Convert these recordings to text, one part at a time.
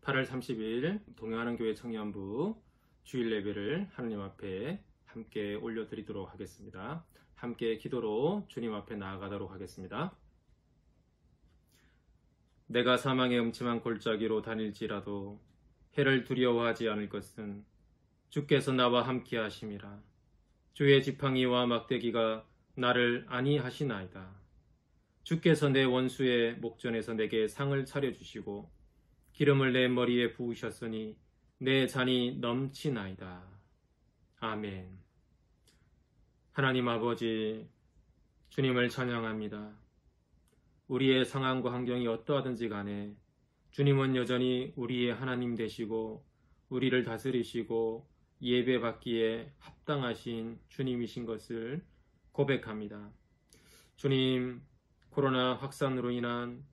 8월 30일 동행하는 교회 청년부 주일 예배를 하느님 앞에 함께 올려드리도록 하겠습니다. 함께 기도로 주님 앞에 나아가도록 하겠습니다. 내가 사망의 음침한 골짜기로 다닐지라도 해를 두려워하지 않을 것은 주께서 나와 함께 하심이라. 주의 지팡이와 막대기가 나를 안위하시나이다. 주께서 내 원수의 목전에서 내게 상을 차려주시고 기름을 내 머리에 부으셨으니 내 잔이 넘치나이다. 아멘. 하나님 아버지, 주님을 찬양합니다. 우리의 상황과 환경이 어떠하든지 간에 주님은 여전히 우리의 하나님 되시고 우리를 다스리시고 예배받기에 합당하신 주님이신 것을 고백합니다. 주님, 코로나 확산으로 인한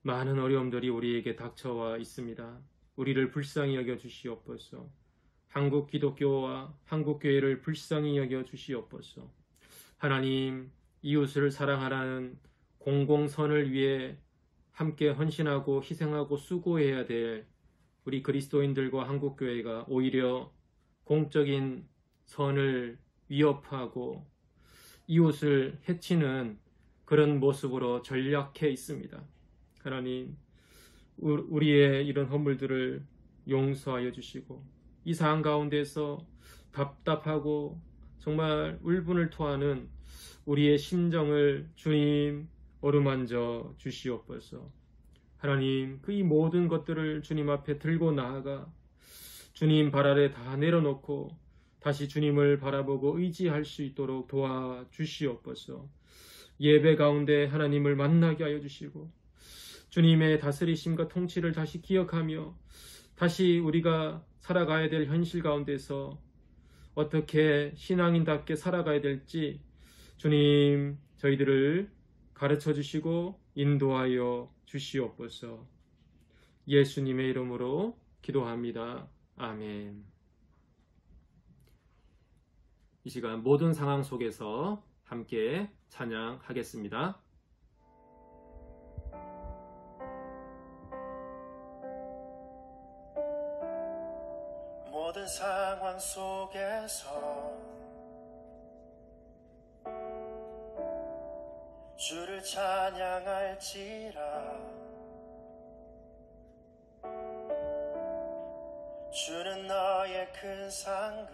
많은 어려움들이 우리에게 닥쳐와 있습니다. 우리를 불쌍히 여겨 주시옵소서. 한국 기독교와 한국 교회를 불쌍히 여겨 주시옵소서. 하나님, 이웃을 사랑하라는 공공선을 위해 함께 헌신하고 희생하고 수고해야 될 우리 그리스도인들과 한국 교회가 오히려 공적인 선을 위협하고 이웃을 해치는 그런 모습으로 전락해 있습니다. 하나님, 우리의 이런 허물들을 용서하여 주시고 이 상황 가운데서 답답하고 정말 울분을 토하는 우리의 심정을 주님 어루만져 주시옵소서. 하나님, 그 이 모든 것들을 주님 앞에 들고 나아가 주님 발 아래 다 내려놓고 다시 주님을 바라보고 의지할 수 있도록 도와주시옵소서. 예배 가운데 하나님을 만나게 하여 주시고 주님의 다스리심과 통치를 다시 기억하며 다시 우리가 살아가야 될 현실 가운데서 어떻게 신앙인답게 살아가야 될지 주님 저희들을 가르쳐 주시고 인도하여 주시옵소서. 예수님의 이름으로 기도합니다. 아멘. 이 시간 모든 상황 속에서 함께 찬양하겠습니다. 모든 상황 속에서 주를 찬양할지라. 주는 너의 큰 상급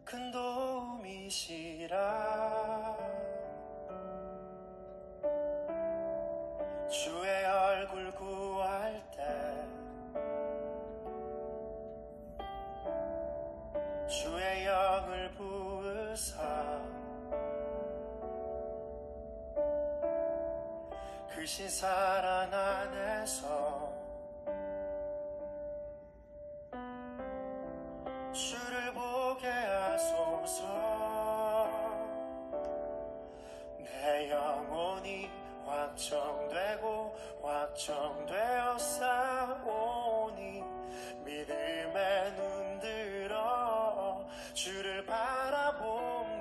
큰 도움이시라. 주의 얼굴 구할 때 주의 영을 부으사 크신 사랑 안에서 주를 보게 하소서. 내 영혼이 확정되고 확정되어 싸우니 믿음의 눈 들어 주를 바라봅니다.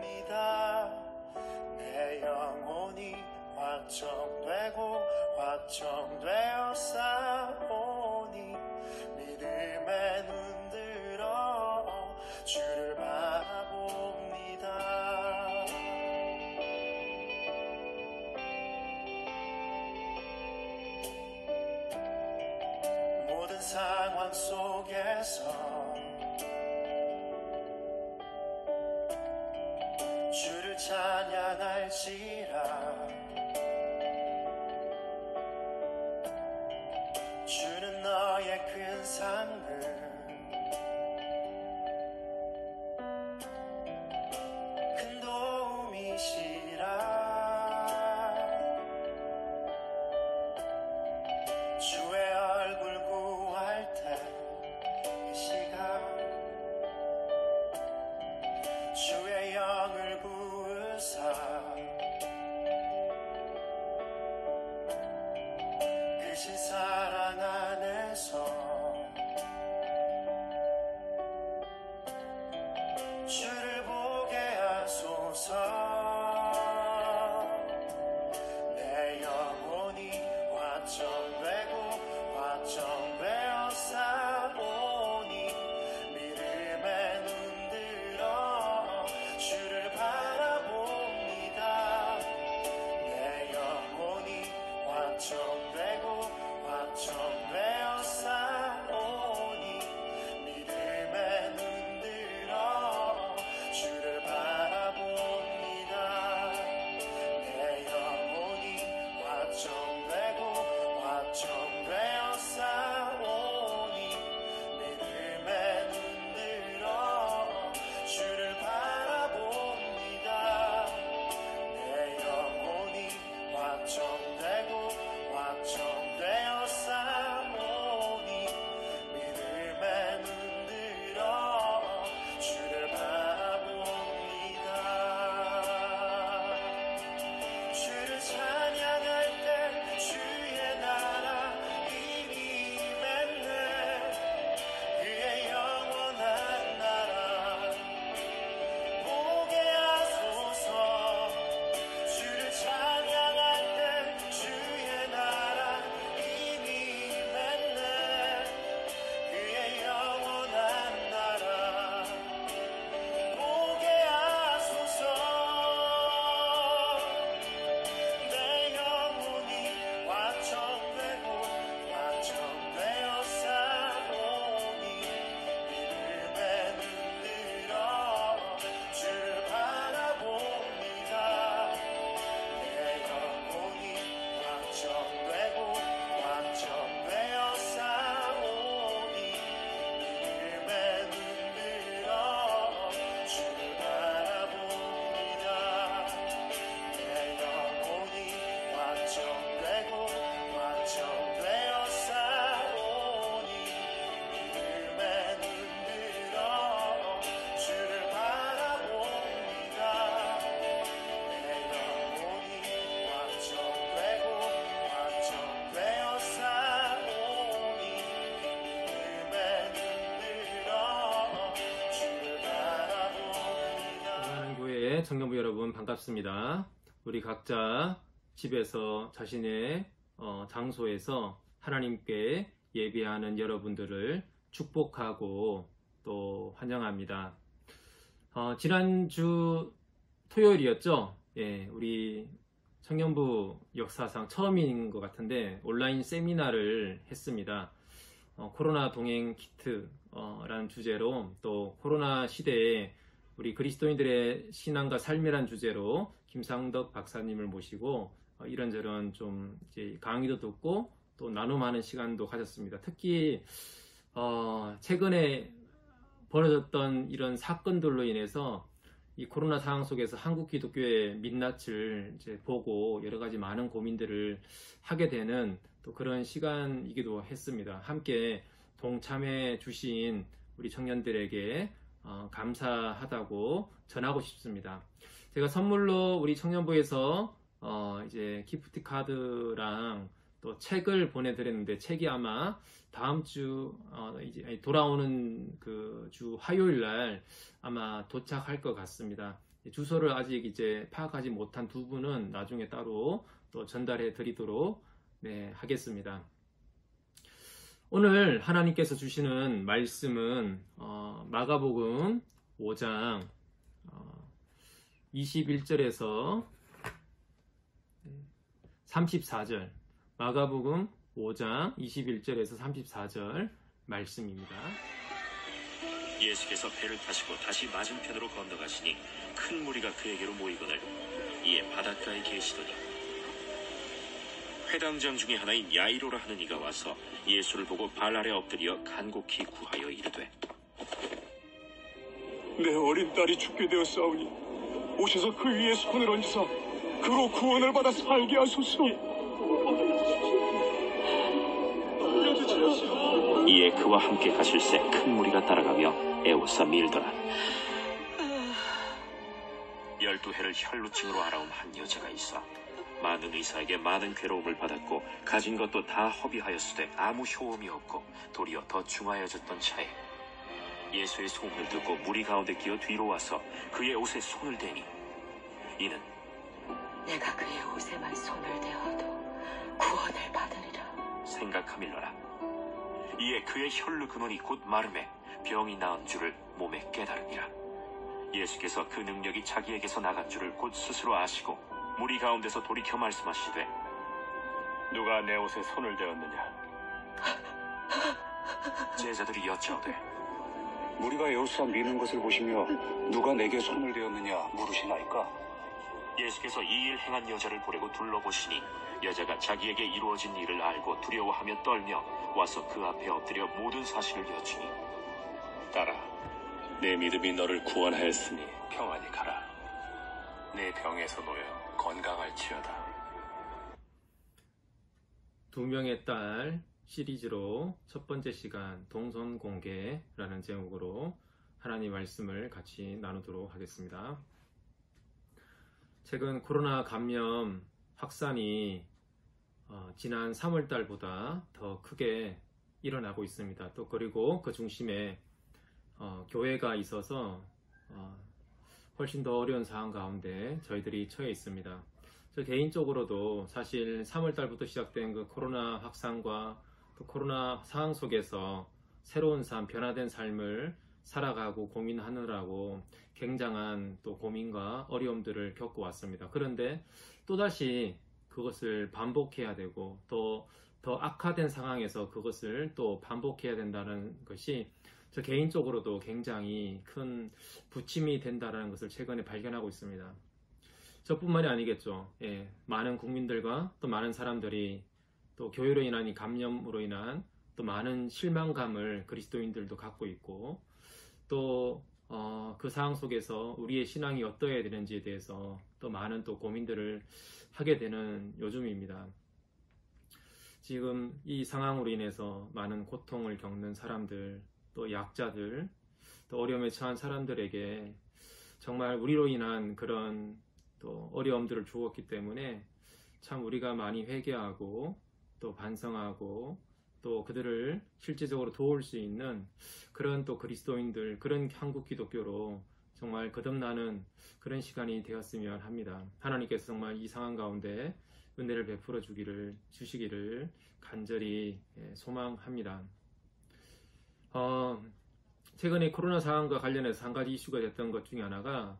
내 영혼이 확정되고 확정되어 싸우니 믿음의 눈 들어 주를 바라봅니다. 모든 상황 속에서 주를 찬양할지라. 주는 너의 큰 상급 큰 도움이시라. 주의 얼굴 구할 때 이 시간 주의 영을 부으사 크신 사랑 안에서 주를 보게 하소서. 내 확정되어 싸우니 믿음에 눈들어 주를 바라봅니다. 내 영혼이 확정되어 싸우니 믿음에 눈들어 주를 바라봅니다. 내 영혼이 확정되어 싸우니 믿음에 눈들어 주를 바라봅니다. 내 영혼이 확정되어 싸우니 믿음에 눈들어 주를 바라봅니다. 주를 찬양할 때 주의 나라 이미 맺네. 그의 영원한 나라 보게 하소서. 주를 찬양할 때 주의 나라 이미 맺네. 그의 영원한 나라 보게 하소서. 내 영혼이 확정되어 싸우니 믿음에 눈들어 주를 바라봅니다. 내 영혼이 확정되어 싸우니 믿음에 눈들어 주를 바라봅니다. 내 영혼이 확정되어 싸우니 믿음에 눈들어 주를 바라봅니다. 내 영혼이 확정되어 싸우니 믿음에 눈들어 주를 바라봅니다. 사랑하는 교회 청년부 여러분 반갑습니다. 우리 각자 집에서 자신의 장소에서 하나님께 예배하는 여러분들을 축복하고 또 환영합니다. 지난주 토요일이었죠? 예, 우리 청년부 역사상 처음인 것 같은데 온라인 세미나를 했습니다. 코로나 동행 키트라는 주제로 또 코로나 시대에 우리 그리스도인들의 신앙과 삶이란 주제로 김상덕 박사님을 모시고 이런저런 좀 이제 강의도 듣고 또 나눔하는 시간도 가졌습니다. 특히 최근에 벌어졌던 이런 사건들로 인해서 이 코로나 상황 속에서 한국 기독교의 민낯을 이제 보고 여러 가지 많은 고민들을 하게 되는 또 그런 시간이기도 했습니다. 함께 동참해 주신 우리 청년들에게 감사하다고 전하고 싶습니다. 제가 선물로 우리 청년부에서 이제 기프티 카드랑 또 책을 보내드렸는데 책이 아마 다음 주 이제 돌아오는 그 주 화요일 날 아마 도착할 것 같습니다. 주소를 아직 이제 파악하지 못한 두 분은 나중에 따로 또 전달해 드리도록 하겠습니다. 오늘 하나님께서 주시는 말씀은 마가복음 5장 21절에서 34절, 마가복음 5장 21절에서 34절 말씀입니다. 예수께서 배를 타시고 다시 맞은편으로 건너가시니 큰 무리가 그에게로 모이거늘 이에 바닷가에 계시더니 회당장 중에 하나인 야이로라 하는 이가 와서 예수를 보고 발 아래 엎드려 간곡히 구하여 이르되 내 어린 딸이 죽게 되었사오니 오셔서 그 위에 손을 얹으사 그로 구원을 받아 살게 하소서. 이에 그와 함께 가실새 큰 무리가 따라가며 애워싸 밀더라. 12해를 혈루증으로 앓아온 한 여자가 있어 많은 의사에게 많은 괴로움을 받았고 가진 것도 다 허비하였으되 아무 효험이 없고 도리어 더 중하여졌던 차에 예수의 소문을 듣고 무리 가운데 끼어 뒤로 와서 그의 옷에 손을 대니 이는 내가 그의 옷에만 손을 대어도 구원을 받으리라 생각함일러라. 이에 그의 혈루 근원이 곧 마름에 병이 나은 줄을 몸에 깨달으니라. 예수께서 그 능력이 자기에게서 나간 줄을 곧 스스로 아시고 무리 가운데서 돌이켜 말씀하시되 누가 내 옷에 손을 대었느냐? 제자들이 여짜오되 우리가 여호수아 미는 것을 보시며 누가 내게 손을 대었느냐 물으시나이까? 예수께서 이 일 행한 여자를 보려고 둘러보시니 여자가 자기에게 이루어진 일을 알고 두려워하며 떨며 와서 그 앞에 엎드려 모든 사실을 여쭈니 딸아, 내 믿음이 너를 구원하였으니 평안히 가라. 내 병에서 놓여 건강할지어다. 두 명의 딸 시리즈로 첫 번째 시간 동선 공개라는 제목으로 하나님 말씀을 같이 나누도록 하겠습니다. 최근 코로나 감염 확산이 지난 3월 달보다 더 크게 일어나고 있습니다. 또 그리고 그 중심에 교회가 있어서 훨씬 더 어려운 상황 가운데 저희들이 처해 있습니다. 저 개인적으로도 사실 3월 달부터 시작된 그 코로나 확산과 또 코로나 상황 속에서 새로운 삶, 변화된 삶을 살아가고 고민하느라고 굉장한 또 고민과 어려움들을 겪고 왔습니다. 그런데 또다시 그것을 반복해야 되고 또 더 악화된 상황에서 그것을 또 반복해야 된다는 것이 저 개인적으로도 굉장히 큰 부침이 된다는 것을 최근에 발견하고 있습니다. 저뿐만이 아니겠죠. 예, 많은 국민들과 또 많은 사람들이 또 교회로 인한 이 감염으로 인한 또 많은 실망감을 그리스도인들도 갖고 있고 또 그 상황 속에서 우리의 신앙이 어떠해야 되는지에 대해서 또 많은 또 고민들을 하게 되는 요즘입니다. 지금 이 상황으로 인해서 많은 고통을 겪는 사람들, 또 약자들, 또 어려움에 처한 사람들에게 정말 우리로 인한 그런 또 어려움들을 주었기 때문에 참 우리가 많이 회개하고 또 반성하고 또 그들을 실제적으로 도울 수 있는 그런 또 그리스도인들, 그런 한국 기독교로 정말 거듭나는 그런 시간이 되었으면 합니다. 하나님께서 정말 이 상황 가운데 은혜를 베풀어 주시기를 간절히 소망합니다. 최근에 코로나 상황과 관련해서 한 가지 이슈가 됐던 것 중에 하나가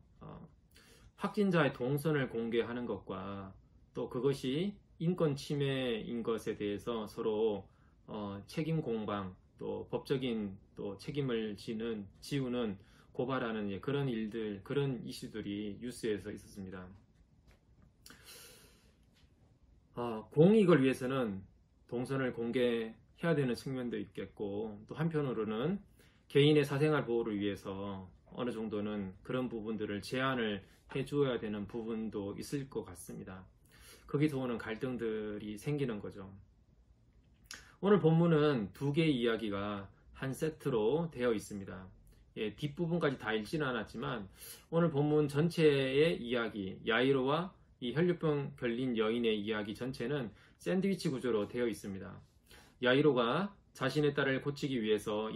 확진자의 동선을 공개하는 것과 또 그것이 인권 침해인 것에 대해서 서로 책임 공방, 또 법적인 또 책임을 지우는 고발하는 그런 일들, 그런 이슈들이 뉴스에서 있었습니다. 공익을 위해서는 동선을 공개해야 되는 측면도 있겠고 또 한편으로는 개인의 사생활 보호를 위해서 어느 정도는 그런 부분들을 제한을 해줘야 되는 부분도 있을 것 같습니다. 거기서 오는 갈등들이 생기는 거죠. 오늘 본문은 두 개의 이야기가 한 세트로 되어 있습니다. 뒷부분까지 다 읽지는 않았지만 오늘 본문 전체의 이야기, 야이로와 이 혈류병 걸린 여인의 이야기 전체는 샌드위치 구조로 되어 있습니다. 야이로가 자신의 딸을 고치기 위해서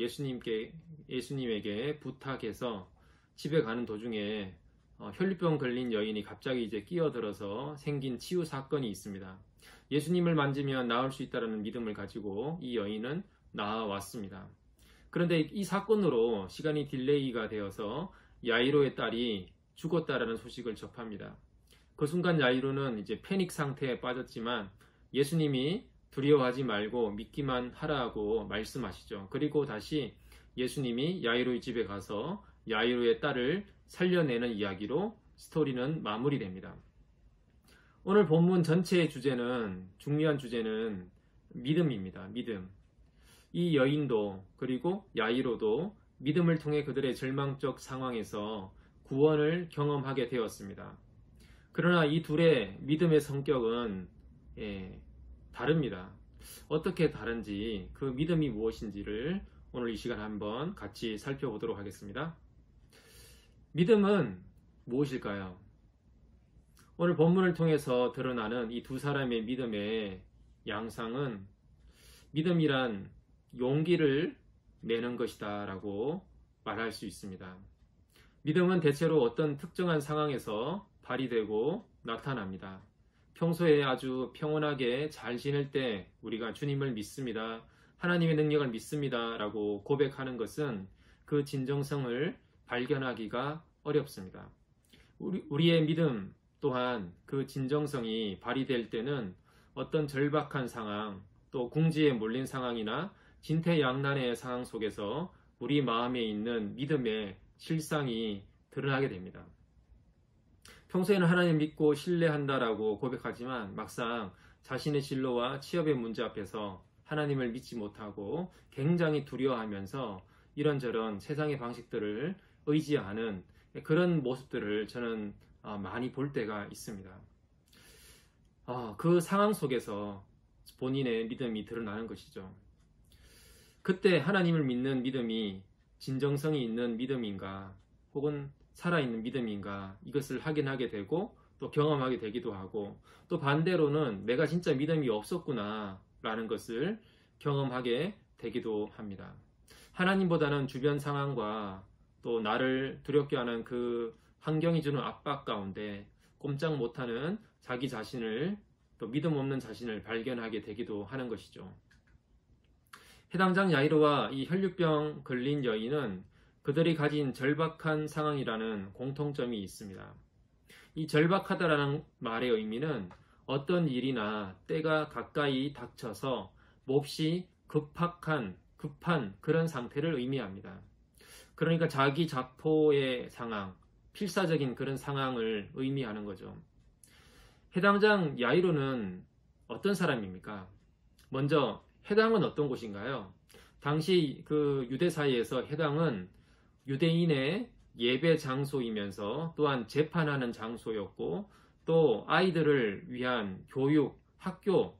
예수님에게 부탁해서 집에 가는 도중에 혈류병 걸린 여인이 갑자기 이제 끼어들어서 생긴 치유 사건이 있습니다. 예수님을 만지면 나을 수 있다는 믿음을 가지고 이 여인은 나아왔습니다. 그런데 이 사건으로 시간이 딜레이가 되어서 야이로의 딸이 죽었다라는 소식을 접합니다. 그 순간 야이로는 이제 패닉 상태에 빠졌지만 예수님이 두려워하지 말고 믿기만 하라고 말씀하시죠. 그리고 다시 예수님이 야이로의 집에 가서 야이로의 딸을 살려내는 이야기로 스토리는 마무리됩니다. 오늘 본문 전체의 중요한 주제는 믿음입니다. 믿음. 이 여인도 그리고 야이로도 믿음을 통해 그들의 절망적 상황에서 구원을 경험하게 되었습니다. 그러나 이 둘의 믿음의 성격은 다릅니다. 어떻게 다른지, 그 믿음이 무엇인지를 오늘 이 시간 한번 같이 살펴보도록 하겠습니다. 믿음은 무엇일까요? 오늘 본문을 통해서 드러나는 이 두 사람의 믿음의 양상은 믿음이란 용기를 내는 것이다 라고 말할 수 있습니다. 믿음은 대체로 어떤 특정한 상황에서 발휘되고 나타납니다. 평소에 아주 평온하게 잘 지낼 때 우리가 주님을 믿습니다, 하나님의 능력을 믿습니다 라고 고백하는 것은 그 진정성을 발견하기가 어렵습니다. 우리의 믿음 또한 그 진정성이 발휘될 때는 어떤 절박한 상황, 또 궁지에 몰린 상황이나 진퇴양난의 상황 속에서 우리 마음에 있는 믿음의 실상이 드러나게 됩니다. 평소에는 하나님 믿고 신뢰한다라고 고백하지만 막상 자신의 진로와 취업의 문제 앞에서 하나님을 믿지 못하고 굉장히 두려워하면서 이런저런 세상의 방식들을 의지하는 그런 모습들을 저는 많이 볼 때가 있습니다. 그 상황 속에서 본인의 믿음이 드러나는 것이죠. 그때 하나님을 믿는 믿음이 진정성이 있는 믿음인가 혹은 살아있는 믿음인가 이것을 확인하게 되고 또 경험하게 되기도 하고, 또 반대로는 내가 진짜 믿음이 없었구나 라는 것을 경험하게 되기도 합니다. 하나님보다는 주변 상황과 또 나를 두렵게 하는 그 환경이 주는 압박 가운데 꼼짝 못하는 자기 자신을, 또 믿음 없는 자신을 발견하게 되기도 하는 것이죠. 해당장 야이로와 이 혈류병 걸린 여인은 그들이 가진 절박한 상황이라는 공통점이 있습니다. 이 절박하다라는 말의 의미는 어떤 일이나 때가 가까이 닥쳐서 몹시 급한 그런 상태를 의미합니다. 그러니까 자기 자포의 상황, 필사적인 그런 상황을 의미하는 거죠. 해당장 야이로는 어떤 사람입니까? 먼저 해당은 어떤 곳인가요? 당시 그 유대 사이에서 해당은 유대인의 예배 장소이면서 또한 재판하는 장소였고, 또 아이들을 위한 교육, 학교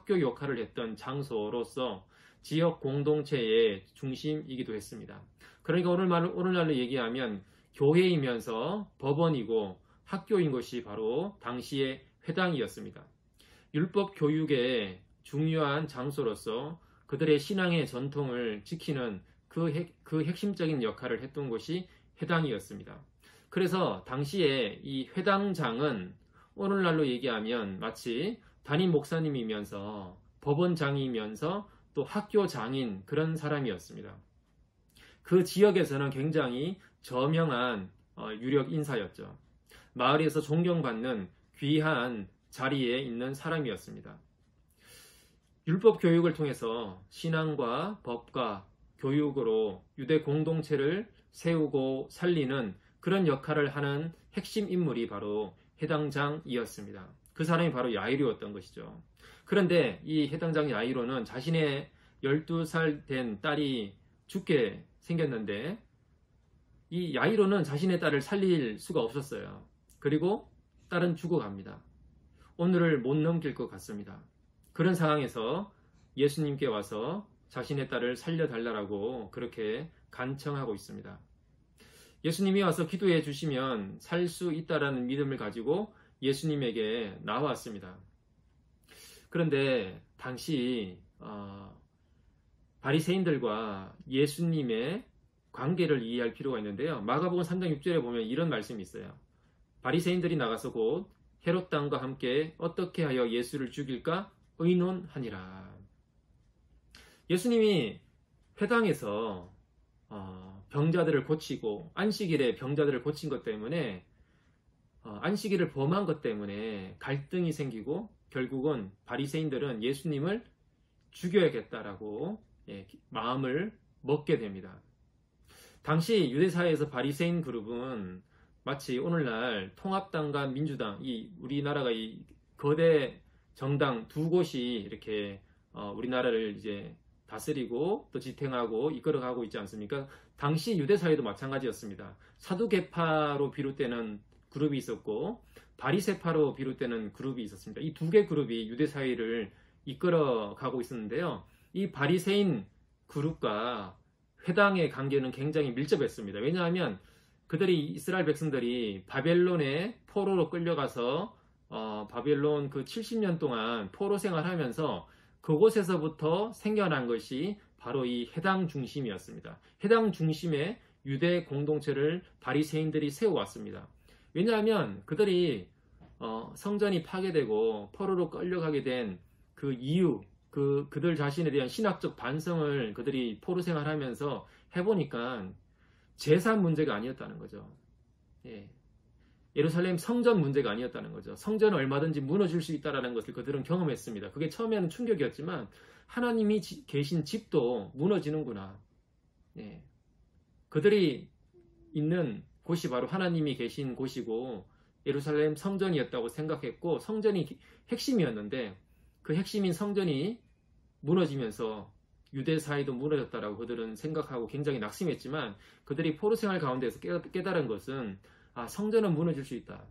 역할을 했던 장소로서 지역 공동체의 중심이기도 했습니다. 그러니까 오늘날로 얘기하면 교회이면서 법원이고 학교인 것이 바로 당시의 회당이었습니다. 율법 교육의 중요한 장소로서 그들의 신앙의 전통을 지키는 그 핵심적인 역할을 했던 것이 회당이었습니다. 그래서 당시에 이 회당장은 오늘날로 얘기하면 마치 담임 목사님이면서 법원장이면서 또 학교장인 그런 사람이었습니다. 그 지역에서는 굉장히 저명한 유력 인사였죠. 마을에서 존경받는 귀한 자리에 있는 사람이었습니다. 율법 교육을 통해서 신앙과 법과 교육으로 유대 공동체를 세우고 살리는 그런 역할을 하는 핵심 인물이 바로 해당장이었습니다. 그 사람이 바로 야이로였던 것이죠. 그런데 이 해당장 야이로는 자신의 12살 된 딸이 죽게 생겼는데 이 야이로는 자신의 딸을 살릴 수가 없었어요. 그리고 딸은 죽어갑니다. 오늘을 못 넘길 것 같습니다. 그런 상황에서 예수님께 와서 자신의 딸을 살려달라고 그렇게 간청하고 있습니다. 예수님이 와서 기도해 주시면 살 수 있다라는 믿음을 가지고 예수님에게 나왔습니다. 그런데 당시 바리새인들과 예수님의 관계를 이해할 필요가 있는데요. 마가복음 3장 6절에 보면 이런 말씀이 있어요. 바리새인들이 나가서 곧 헤롯 당과 함께 어떻게 하여 예수를 죽일까 의논하니라. 예수님이 회당에서 병자들을 고치고 안식일에 병자들을 고친 것 때문에 안식일을 범한 것 때문에 갈등이 생기고 결국은 바리새인들은 예수님을 죽여야겠다라고 마음을 먹게 됩니다. 당시 유대사회에서 바리새인 그룹은 마치 오늘날 통합당과 민주당, 우리나라가 이 거대 정당 두 곳이 이렇게 우리나라를 이제 다스리고 또 지탱하고 이끌어가고 있지 않습니까? 당시 유대사회도 마찬가지였습니다. 사두개파로 비롯되는 그룹이 있었고 바리새파로 비롯되는 그룹이 있었습니다. 이 두 개 그룹이 유대사회를 이끌어가고 있었는데요. 이 바리새인 그룹과 회당의 관계는 굉장히 밀접했습니다. 왜냐하면 그들이 이스라엘 백성들이 바벨론의 포로로 끌려가서 바벨론 그 70년 동안 포로 생활하면서 그곳에서부터 생겨난 것이 바로 이 해당 중심이었습니다. 해당 중심의 유대 공동체를 바리새인들이 세워왔습니다. 왜냐하면 그들이 성전이 파괴되고 포로로 끌려가게 된 그 이유, 그들 자신에 대한 신학적 반성을 그들이 포로 생활하면서 해보니까 제사 문제가 아니었다는 거죠. 예. 예루살렘 성전 문제가 아니었다는 거죠. 성전은 얼마든지 무너질 수 있다는 것을 그들은 경험했습니다. 그게 처음에는 충격이었지만 하나님이 계신 집도 무너지는구나. 예. 그들이 있는 곳이 바로 하나님이 계신 곳이고 예루살렘 성전이었다고 생각했고 성전이 핵심이었는데 그 핵심인 성전이 무너지면서 유대 사회도 무너졌다라고 그들은 생각하고 굉장히 낙심했지만 그들이 포로 생활 가운데서 깨달은 것은 성전은 무너질 수 있다.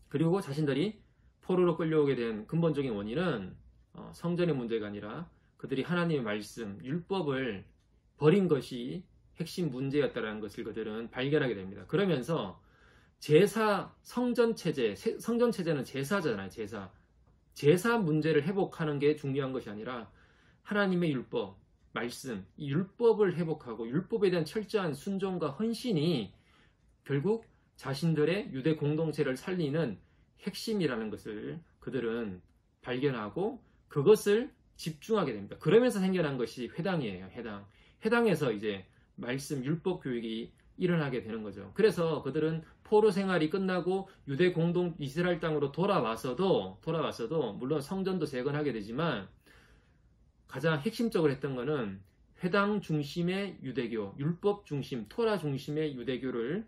그리고 자신들이 포로로 끌려오게 된 근본적인 원인은 성전의 문제가 아니라 그들이 하나님의 말씀, 율법을 버린 것이 핵심 문제였다는 것을 그들은 발견하게 됩니다. 그러면서 제사, 성전체제, 성전체제는 제사잖아요. 제사 문제를 회복하는 게 중요한 것이 아니라 하나님의 율법, 말씀, 이 율법을 회복하고 율법에 대한 철저한 순종과 헌신이 결국 자신들의 유대 공동체를 살리는 핵심이라는 것을 그들은 발견하고 그것을 집중하게 됩니다. 그러면서 생겨난 것이 회당이에요. 회당에서 이제 말씀, 율법 교육이 일어나게 되는 거죠. 그래서 그들은 포로 생활이 끝나고 유대 공동 이스라엘 땅으로 돌아와서도 물론 성전도 재건하게 되지만 가장 핵심적으로 했던 것은 회당 중심의 유대교, 율법 중심, 토라 중심의 유대교를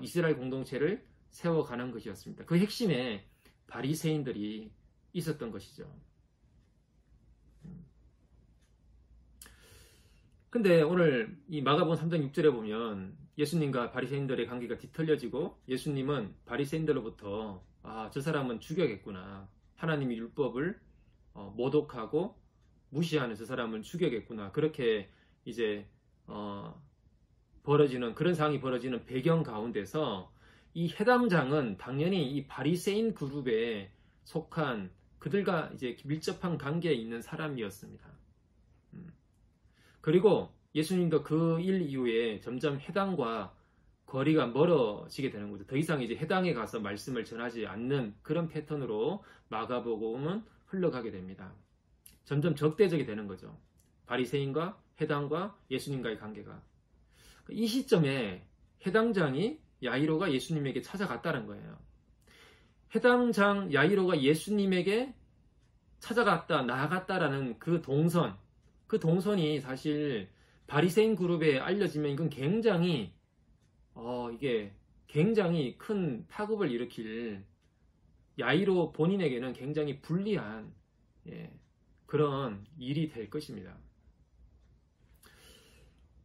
이스라엘 공동체를 세워가는 것이었습니다. 그 핵심에 바리새인들이 있었던 것이죠. 근데 오늘 이 마가복음 3장 6절에 보면 예수님과 바리새인들의 관계가 뒤틀려지고 예수님은 바리새인들로부터 저 사람은 죽여야겠구나. 하나님의 율법을 모독하고 무시하는 저 사람을 죽여야겠구나. 그렇게 이제 벌어지는 그런 상황이 벌어지는 배경 가운데서 이 해당장은 당연히 이 바리새인 그룹에 속한 그들과 이제 밀접한 관계에 있는 사람이었습니다. 그리고 예수님도 그 일 이후에 점점 해당과 거리가 멀어지게 되는 거죠. 더 이상 이제 해당에 가서 말씀을 전하지 않는 그런 패턴으로 마가복음은 흘러가게 됩니다. 점점 적대적이 되는 거죠. 바리새인과 해당과 예수님과의 관계가. 이 시점에 해당장이 야이로가 예수님에게 찾아갔다는 거예요. 해당장 야이로가 예수님에게 찾아갔다, 나아갔다라는 그 동선이 사실 바리새인 그룹에 알려지면 이건 굉장히 이게 굉장히 큰 파급을 일으킬 야이로 본인에게는 굉장히 불리한 그런 일이 될 것입니다.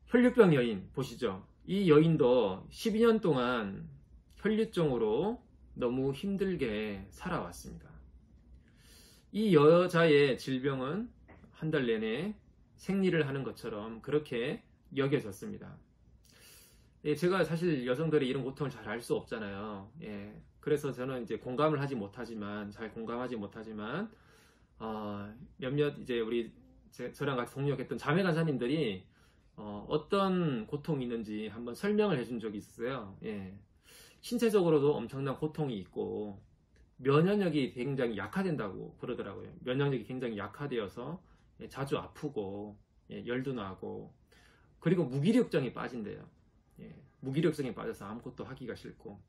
혈류병 여인 보시죠. 이 여인도 12년 동안 혈류증으로 너무 힘들게 살아왔습니다. 이 여자의 질병은 한 달 내내 생리를 하는 것처럼 그렇게 여겨졌습니다. 제가 사실 여성들의 이런 고통을 잘 알 수 없잖아요. 그래서 저는 이제 잘 공감하지 못하지만 몇몇 이제 저랑 같이 동역했던 자매 간사님들이 어떤 고통이 있는지 한번 설명을 해준 적이 있었어요. 신체적으로도 엄청난 고통이 있고 면역력이 굉장히 약화된다고 그러더라고요. 면역력이 굉장히 약화되어서 자주 아프고 열도 나고 그리고 무기력증이 빠진대요. 무기력증이 빠져서 아무것도 하기가 싫고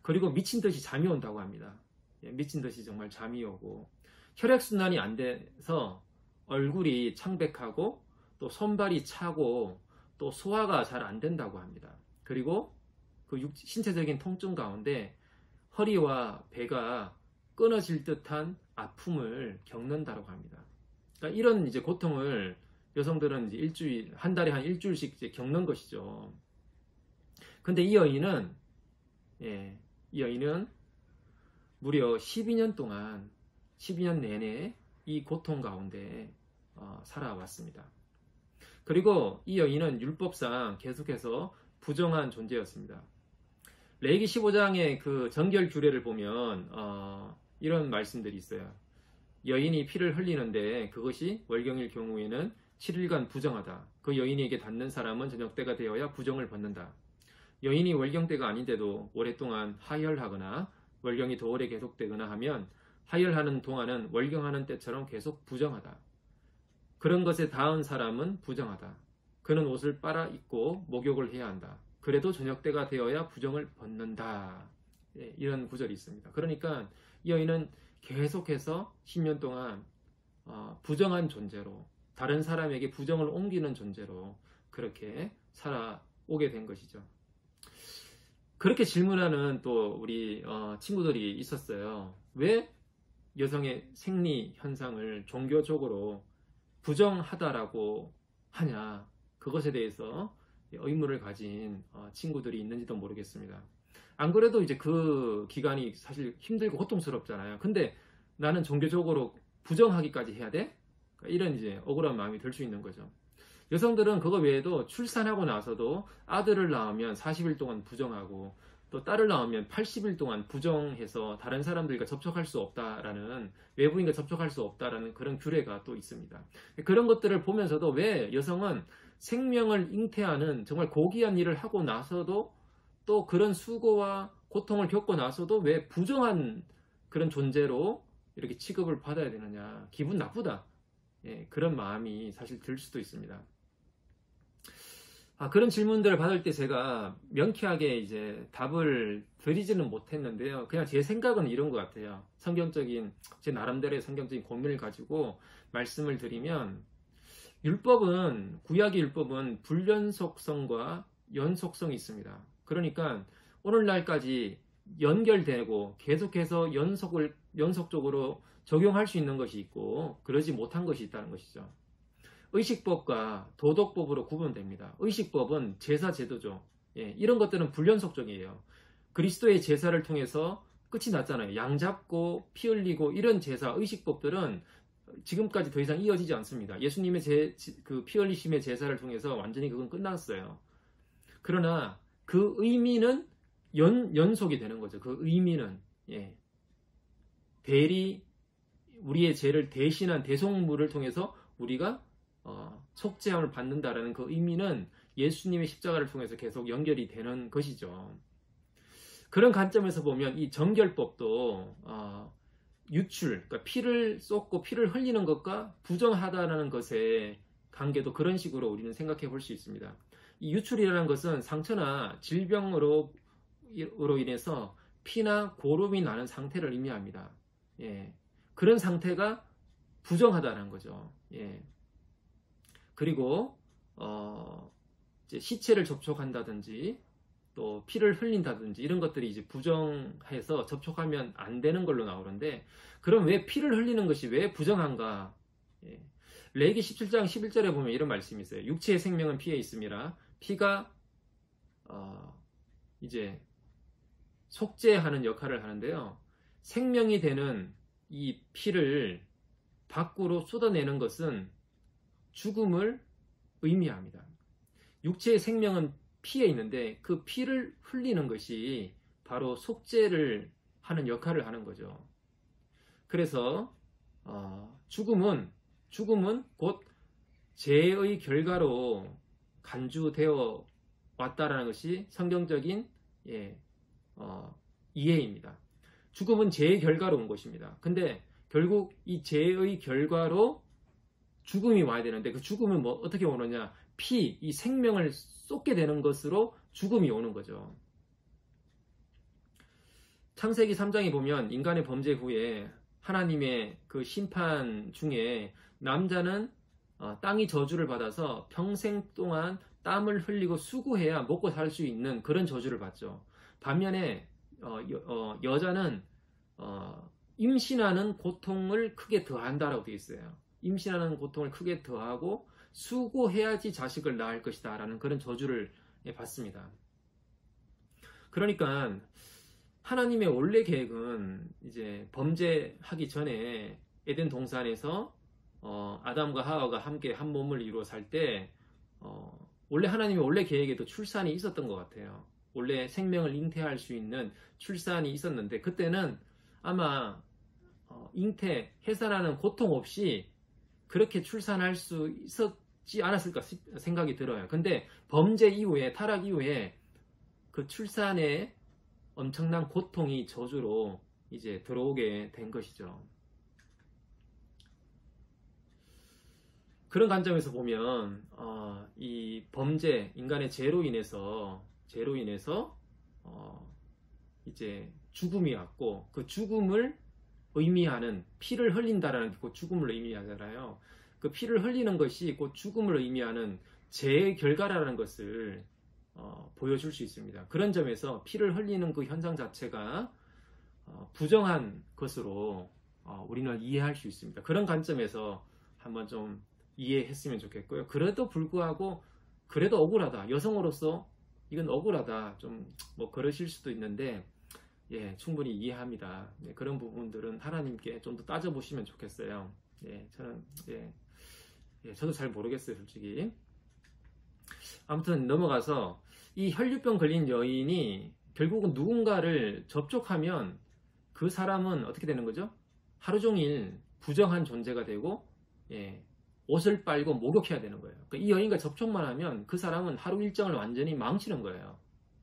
그리고 미친 듯이 잠이 온다고 합니다. 미친 듯이 정말 잠이 오고 혈액순환이 안 돼서 얼굴이 창백하고 또 손발이 차고 또 소화가 잘 안 된다고 합니다. 그리고 그 신체적인 통증 가운데 허리와 배가 끊어질 듯한 아픔을 겪는다고 합니다. 그러니까 이런 이제 고통을 여성들은 이제 한 달에 한 일주일씩 이제 겪는 것이죠. 근데 이 여인은 무려 12년 내내 이 고통 가운데 살아왔습니다. 그리고 이 여인은 율법상 계속해서 부정한 존재였습니다. 레위기 15장의 그 정결 규례를 보면 이런 말씀들이 있어요. 여인이 피를 흘리는데 그것이 월경일 경우에는 7일간 부정하다. 그 여인에게 닿는 사람은 저녁 때가 되어야 부정을 벗는다. 여인이 월경 때가 아닌데도 오랫동안 하혈하거나 월경이 더 오래 계속되거나 하면 하혈하는 동안은 월경하는 때처럼 계속 부정하다. 그런 것에 닿은 사람은 부정하다. 그는 옷을 빨아 입고 목욕을 해야 한다. 그래도 저녁 때가 되어야 부정을 벗는다. 예, 이런 구절이 있습니다. 그러니까 이 여인은 계속해서 10년 동안 부정한 존재로, 다른 사람에게 부정을 옮기는 존재로 그렇게 살아오게 된 것이죠. 그렇게 질문하는 또 우리 친구들이 있었어요. 왜 여성의 생리 현상을 종교적으로 부정하다라고 하냐, 그것에 대해서 의문을 가진 친구들이 있는지도 모르겠습니다. 안 그래도 이제 그 기간이 사실 힘들고 고통스럽잖아요. 근데 나는 종교적으로 부정하기까지 해야 돼? 이런 이제 억울한 마음이 들 수 있는 거죠. 여성들은 그거 외에도 출산하고 나서도 아들을 낳으면 40일 동안 부정하고, 또 딸을 낳으면 80일 동안 부정해서 다른 사람들과 접촉할 수 없다라는, 외부인과 접촉할 수 없다라는 그런 규례가 또 있습니다. 그런 것들을 보면서도 왜 여성은 생명을 잉태하는 정말 고귀한 일을 하고 나서도, 또 그런 수고와 고통을 겪고 나서도 왜 부정한 그런 존재로 이렇게 취급을 받아야 되느냐, 기분 나쁘다, 예, 그런 마음이 사실 들 수도 있습니다. 그런 질문들을 받을 때 제가 명쾌하게 이제 답을 드리지는 못했는데요. 그냥 제 생각은 이런 것 같아요. 제 나름대로의 성경적인 고민을 가지고 말씀을 드리면, 구약의 율법은 불연속성과 연속성이 있습니다. 그러니까 오늘날까지 연결되고 계속해서 연속적으로 적용할 수 있는 것이 있고, 그러지 못한 것이 있다는 것이죠. 의식법과 도덕법으로 구분됩니다. 의식법은 제사 제도죠. 예, 이런 것들은 불연속적이에요. 그리스도의 제사를 통해서 끝이 났잖아요. 양 잡고 피 흘리고 이런 제사, 의식법들은 지금까지 더 이상 이어지지 않습니다. 예수님의 그 피 흘리심의 제사를 통해서 완전히 그건 끝났어요. 그러나 그 의미는 연속이 되는 거죠. 그 의미는, 예, 우리의 죄를 대신한 대속물을 통해서 우리가 속죄함을 받는다라는 그 의미는 예수님의 십자가를 통해서 계속 연결이 되는 것이죠. 그런 관점에서 보면 이 정결법도 그러니까 피를 쏟고 피를 흘리는 것과 부정하다라는 것의 관계도 그런 식으로 우리는 생각해 볼 수 있습니다. 이 유출이라는 것은 상처나 질병으로 인해서 피나 고름이 나는 상태를 의미합니다. 예, 그런 상태가 부정하다는 거죠. 예. 그리고 이제 시체를 접촉한다든지 또 피를 흘린다든지 이런 것들이 이제 부정해서 접촉하면 안 되는 걸로 나오는데, 그럼 왜 피를 흘리는 것이 왜 부정한가? 예. 레위기 17장 11절에 보면 이런 말씀이 있어요. 육체의 생명은 피에 있음이라. 피가 이제 속죄하는 역할을 하는데요. 생명이 되는 이 피를 밖으로 쏟아내는 것은 죽음을 의미합니다. 육체의 생명은 피에 있는데 그 피를 흘리는 것이 바로 속죄를 하는 역할을 하는 거죠. 그래서 죽음은 곧 죄의 결과로 간주되어 왔다라는 것이 성경적인 이해입니다. 죽음은 죄의 결과로 온 것입니다. 근데 결국 이 죄의 결과로 죽음이 와야 되는데, 그 죽음은 어떻게 오느냐? 이 생명을 쏟게 되는 것으로 죽음이 오는 거죠. 창세기 3장에 보면 인간의 범죄 후에 하나님의 그 심판 중에 남자는 땅이 저주를 받아서 평생 동안 땀을 흘리고 수고해야 먹고 살 수 있는 그런 저주를 받죠. 반면에 여자는 임신하는 고통을 크게 더한다라고 되어 있어요. 임신하는 고통을 크게 더하고 수고해야지 자식을 낳을 것이다 라는 그런 저주를 받습니다. 그러니까 하나님의 원래 계획은 이제 범죄하기 전에 에덴 동산에서 아담과 하와가 함께 한 몸을 이루어 살 때 원래 하나님의 원래 계획에도 출산이 있었던 것 같아요. 원래 생명을 잉태할 수 있는 출산이 있었는데, 그때는 아마 해산하는 고통 없이 그렇게 출산할 수 있었지 않았을까 생각이 들어요. 근데 범죄 이후에, 타락 이후에 그 출산의 엄청난 고통이 저주로 이제 들어오게 된 것이죠. 그런 관점에서 보면 이 범죄, 인간의 죄로 인해서 이제 죽음이 왔고, 그 죽음을 의미하는, 피를 흘린다라는 게 곧 죽음을 의미하잖아요. 그 피를 흘리는 것이 곧 죽음을 의미하는 죄의 결과라는 것을 보여줄 수 있습니다. 그런 점에서 피를 흘리는 그 현상 자체가 부정한 것으로 우리는 이해할 수 있습니다. 그런 관점에서 한번 좀 이해했으면 좋겠고요. 그래도 불구하고 그래도 억울하다. 여성으로서 이건 억울하다. 좀 뭐 그러실 수도 있는데, 예, 충분히 이해합니다. 예, 그런 부분들은 하나님께 좀 더 따져보시면 좋겠어요. 예, 저는 저도 잘 모르겠어요, 솔직히. 아무튼 넘어가서 이 혈류병 걸린 여인이 결국은 누군가를 접촉하면 그 사람은 어떻게 되는 거죠? 하루 종일 부정한 존재가 되고, 예, 옷을 빨고 목욕해야 되는 거예요. 그러니까 이 여인과 접촉만 하면 그 사람은 하루 일정을 완전히 망치는 거예요.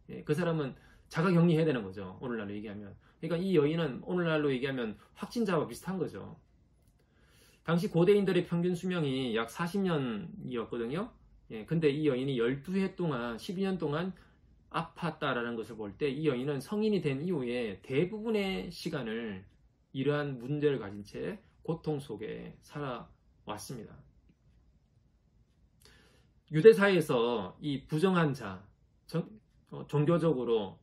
예, 그 사람은 자가격리해야 되는 거죠. 오늘날로 얘기하면. 그러니까 이 여인은 오늘날로 얘기하면 확진자와 비슷한 거죠. 당시 고대인들의 평균 수명이 약 40년이었거든요. 예, 근데 이 여인이 12해 동안, 12년 동안 아팠다라는 것을 볼 때 이 여인은 성인이 된 이후에 대부분의 시간을 이러한 문제를 가진 채 고통 속에 살아왔습니다. 유대사회에서 이 부정한 자, 종교적으로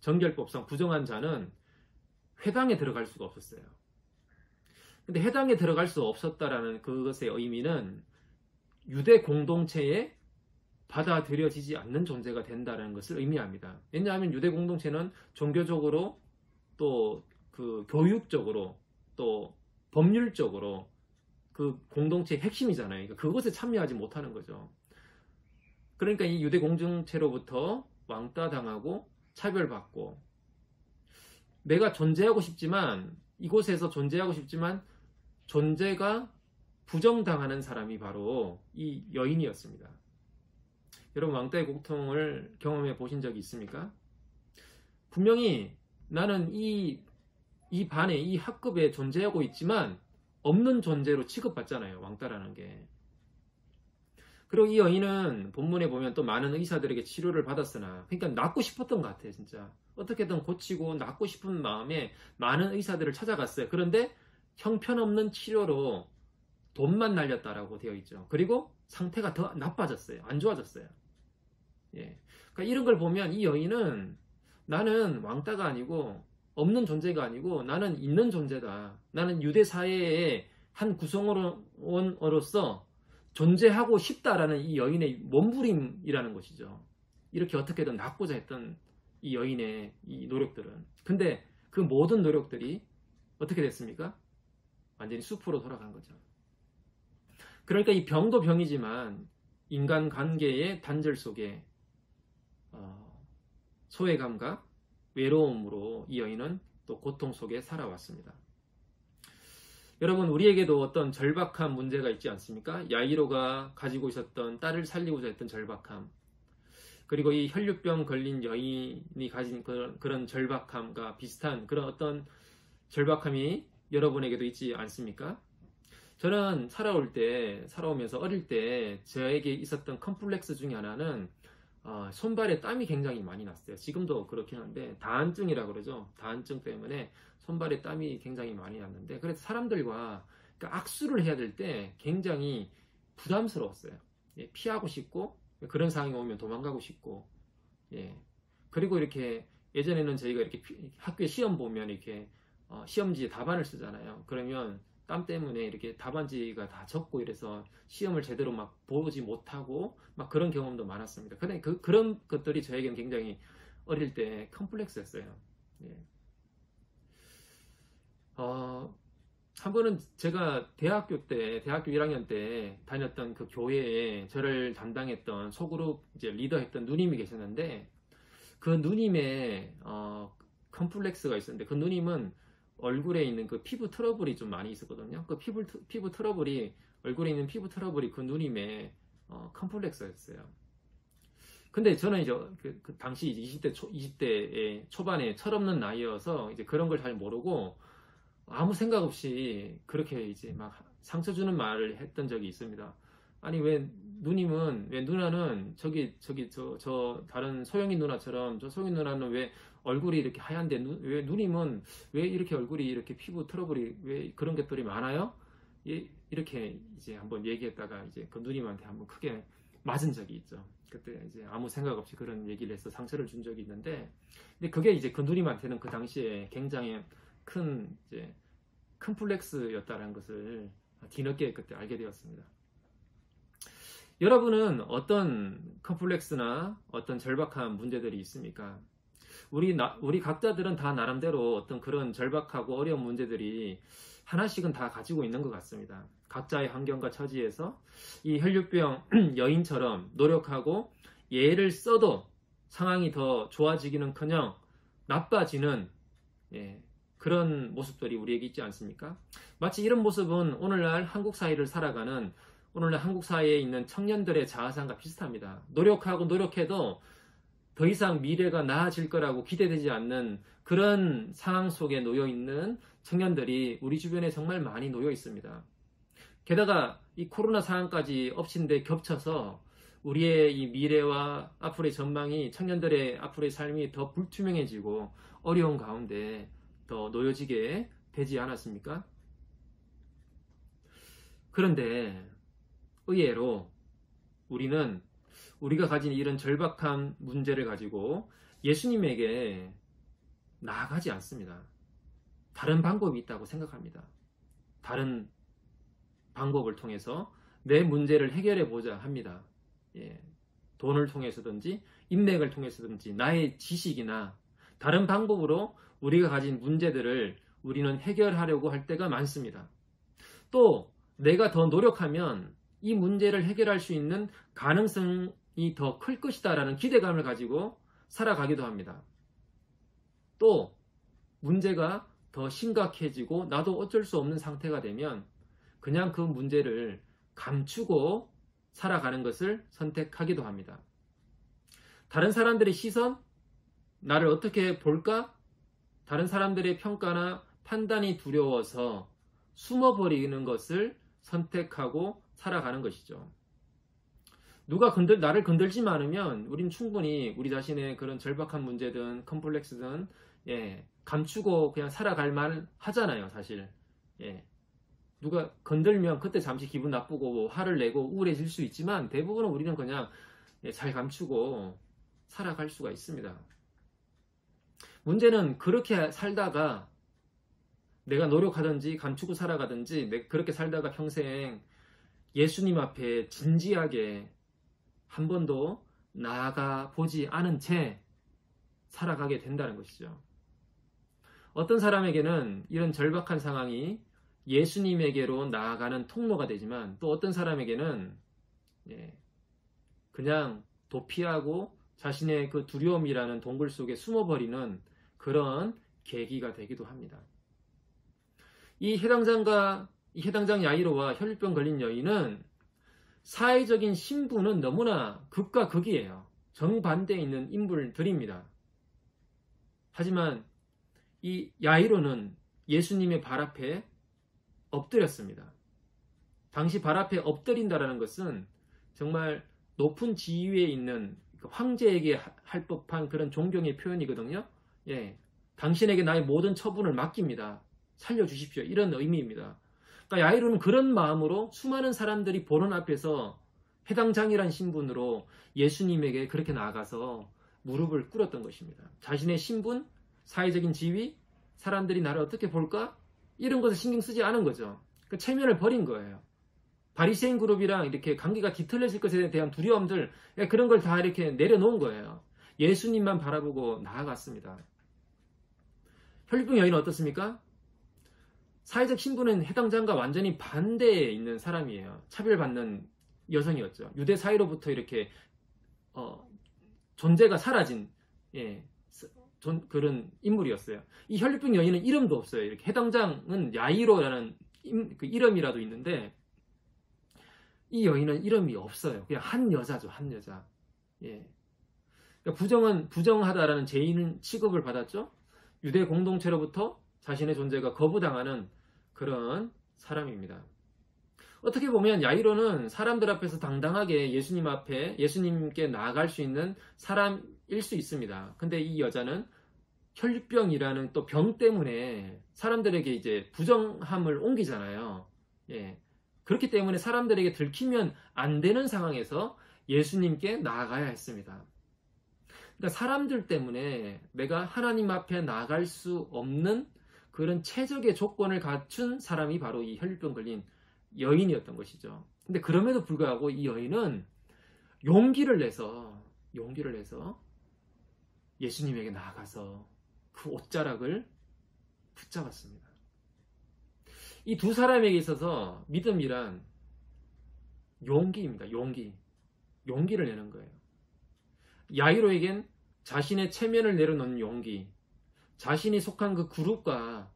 정결법상 부정한 자는 회당에 들어갈 수가 없었어요. 근데 회당에 들어갈 수 없었다라는 그것의 의미는 유대 공동체에 받아들여지지 않는 존재가 된다는 것을 의미합니다. 왜냐하면 유대 공동체는 종교적으로 또 그 교육적으로 또 법률적으로 그 공동체의 핵심이잖아요. 그러니까 그것에 참여하지 못하는 거죠. 그러니까 이 유대 공동체로부터 왕따당하고 차별받고, 내가 존재하고 싶지만, 이곳에서 존재하고 싶지만 존재가 부정당하는 사람이 바로 이 여인이었습니다. 여러분, 왕따의 고통을 경험해 보신 적이 있습니까? 분명히 나는 이 반에, 이 학급에 존재하고 있지만 없는 존재로 취급받잖아요. 왕따라는 게. 그리고 이 여인은 본문에 보면 또 많은 의사들에게 치료를 받았으나, 그러니까 낫고 싶었던 것 같아요. 진짜 어떻게든 고치고 낫고 싶은 마음에 많은 의사들을 찾아갔어요. 그런데 형편없는 치료로 돈만 날렸다라고 되어 있죠. 그리고 상태가 더 나빠졌어요. 안 좋아졌어요. 예. 그러니까 이런 걸 보면 이 여인은 나는 왕따가 아니고 없는 존재가 아니고 나는 있는 존재다. 나는 유대 사회의 한 구성원으로서 존재하고 싶다라는 이 여인의 몸부림이라는 것이죠. 이렇게 어떻게든 낫고자 했던 이 여인의 이 노력들은. 근데 그 모든 노력들이 어떻게 됐습니까? 완전히 숲으로 돌아간 거죠. 그러니까 이 병도 병이지만 인간관계의 단절 속에 소외감과 외로움으로 이 여인은 또 고통 속에 살아왔습니다. 여러분, 우리에게도 어떤 절박한 문제가 있지 않습니까? 야이로가 가지고 있었던 딸을 살리고자 했던 절박함, 그리고 이 혈류병 걸린 여인이 가진 그런 절박함과 비슷한 그런 어떤 절박함이 여러분에게도 있지 않습니까? 저는 살아오면서 어릴 때 저에게 있었던 컴플렉스 중에 하나는 손발에 땀이 굉장히 많이 났어요. 지금도 그렇긴 한데 다한증이라고 그러죠. 다한증 때문에 손발에 땀이 굉장히 많이 났는데, 그래서 사람들과 그러니까 악수를 해야 될 때 굉장히 부담스러웠어요. 예, 피하고 싶고, 그런 상황이 오면 도망가고 싶고, 예. 그리고 이렇게 예전에는 저희가 이렇게 학교에 시험 보면 이렇게 시험지에 답안을 쓰잖아요. 그러면 땀 때문에 이렇게 답안지가 다 젖고 이래서 시험을 제대로 막 보지 못하고 막 그런 경험도 많았습니다. 그런 것들이 저에게는 굉장히 어릴 때 컴플렉스였어요. 예. 한 번은 제가 대학교 1학년 때 다녔던 그 교회에 저를 담당했던 소그룹 이제 리더했던 누님이 계셨는데, 그 누님의 컴플렉스가 있었는데, 그 누님은 얼굴에 있는 그 피부 트러블이 좀 많이 있었거든요. 그 피부 트러블이, 얼굴에 있는 피부 트러블이 그 누님의 컴플렉스였어요. 근데 저는 이제 그 당시 20대의 초반에 철없는 나이여서 이제 그런 걸 잘 모르고 아무 생각 없이 그렇게 이제 막 상처 주는 말을 했던 적이 있습니다. 아니 왜 누나는 저 다른 소영이 누나처럼 저 소영이 누나는 왜 얼굴이 이렇게 하얀데 왜 누님은 왜 이렇게 얼굴이 이렇게 피부 트러블이 왜 그런 것들이 많아요? 이렇게 이제 한번 얘기했다가 이제 그 누님한테 한번 크게 맞은 적이 있죠. 그때 이제 아무 생각 없이 그런 얘기를 해서 상처를 준 적이 있는데, 근데 그게 이제 그 누님한테는 그 당시에 굉장히 큰 컴플렉스였다는 것을 뒤늦게 그때 알게 되었습니다. 여러분은 어떤 컴플렉스나 어떤 절박한 문제들이 있습니까? 우리 각자들은 다 나름대로 어떤 그런 절박하고 어려운 문제들이 하나씩은 다 가지고 있는 것 같습니다. 각자의 환경과 처지에서 이 혈류병 여인처럼 노력하고 예를 써도 상황이 더 좋아지기는커녕 나빠지는 그런 모습들이 우리에게 있지 않습니까? 마치 이런 모습은 오늘날 한국 사회를 살아가는 오늘날 한국 사회에 있는 청년들의 자아상과 비슷합니다. 노력하고 노력해도 더 이상 미래가 나아질 거라고 기대되지 않는 그런 상황 속에 놓여 있는 청년들이 우리 주변에 정말 많이 놓여 있습니다. 게다가 이 코로나 상황까지 엎친데 겹쳐서 우리의 이 미래와 앞으로의 전망이 청년들의 앞으로의 삶이 더 불투명해지고 어려운 가운데 더 놓여지게 되지 않았습니까? 그런데 의외로 우리가 가진 이런 절박한 문제를 가지고 예수님에게 나아가지 않습니다. 다른 방법이 있다고 생각합니다. 다른 방법을 통해서 내 문제를 해결해 보자 합니다. 돈을 통해서든지 인맥을 통해서든지 나의 지식이나 다른 방법으로 우리가 가진 문제들을 우리는 해결하려고 할 때가 많습니다. 또 내가 더 노력하면 이 문제를 해결할 수 있는 가능성이 더 클 것이다라는 기대감을 가지고 살아가기도 합니다. 또 문제가 더 심각해지고 나도 어쩔 수 없는 상태가 되면 그냥 그 문제를 감추고 살아가는 것을 선택하기도 합니다. 다른 사람들의 시선, 나를 어떻게 볼까? 다른 사람들의 평가나 판단이 두려워서 숨어버리는 것을 선택하고 살아가는 것이죠. 누가 나를 건들지 않으면 우린 충분히 우리 자신의 그런 절박한 문제든 컴플렉스든 감추고 그냥 살아갈 만 하잖아요, 사실. 누가 건들면 그때 잠시 기분 나쁘고 화를 내고 우울해질 수 있지만 대부분은 우리는 그냥 잘 감추고 살아갈 수가 있습니다. 문제는 그렇게 살다가 내가 노력하든지 감추고 살아가든지 그렇게 살다가 평생 예수님 앞에 진지하게 한 번도 나아가 보지 않은 채 살아가게 된다는 것이죠. 어떤 사람에게는 이런 절박한 상황이 예수님에게로 나아가는 통로가 되지만 또 어떤 사람에게는 그냥 도피하고 자신의 그 두려움이라는 동굴 속에 숨어버리는 그런 계기가 되기도 합니다. 이 해당장 야이로와 혈류병 걸린 여인은 사회적인 신분은 너무나 극과 극이에요. 정반대에 있는 인물들입니다. 하지만 이 야이로는 예수님의 발 앞에 엎드렸습니다. 당시 발 앞에 엎드린다라는 것은 정말 높은 지위에 있는 황제에게 할 법한 그런 존경의 표현이거든요. 당신에게 나의 모든 처분을 맡깁니다. 살려주십시오. 이런 의미입니다. 그러니까 야이로는 그런 마음으로 수많은 사람들이 보는 앞에서 해당장이란 신분으로 예수님에게 그렇게 나아가서 무릎을 꿇었던 것입니다. 자신의 신분, 사회적인 지위, 사람들이 나를 어떻게 볼까? 이런 것을 신경 쓰지 않은 거죠. 그 체면을 버린 거예요. 바리새인 그룹이랑 이렇게 관계가 뒤틀려질 것에 대한 두려움들, 그런 걸 다 이렇게 내려놓은 거예요. 예수님만 바라보고 나아갔습니다. 혈류병 여인은 어떻습니까? 사회적 신분은 해당장과 완전히 반대에 있는 사람이에요. 차별받는 여성이었죠. 유대 사회로부터 이렇게 존재가 사라진 그런 인물이었어요. 이 혈류병 여인은 이름도 없어요. 이렇게 해당장은 야이로라는 그 이름이라도 있는데 이 여인은 이름이 없어요. 그냥 한 여자죠, 한 여자. 그러니까 부정하다라는 죄인 취급을 받았죠. 유대 공동체로부터 자신의 존재가 거부당하는 그런 사람입니다. 어떻게 보면 야이로는 사람들 앞에서 당당하게 예수님 앞에 예수님께 나아갈 수 있는 사람일 수 있습니다. 근데 이 여자는 혈류병이라는 또 병 때문에 사람들에게 이제 부정함을 옮기잖아요. 예. 그렇기 때문에 사람들에게 들키면 안 되는 상황에서 예수님께 나아가야 했습니다. 그러니까 사람들 때문에 내가 하나님 앞에 나아갈 수 없는 그런 최적의 조건을 갖춘 사람이 바로 이 혈류병 걸린 여인이었던 것이죠. 근데 그럼에도 불구하고 이 여인은 용기를 내서 예수님에게 나아가서 그 옷자락을 붙잡았습니다. 이 두 사람에게 있어서 믿음이란 용기입니다. 용기를 내는 거예요. 야이로에겐 자신의 체면을 내려놓는 용기, 자신이 속한 그 그룹과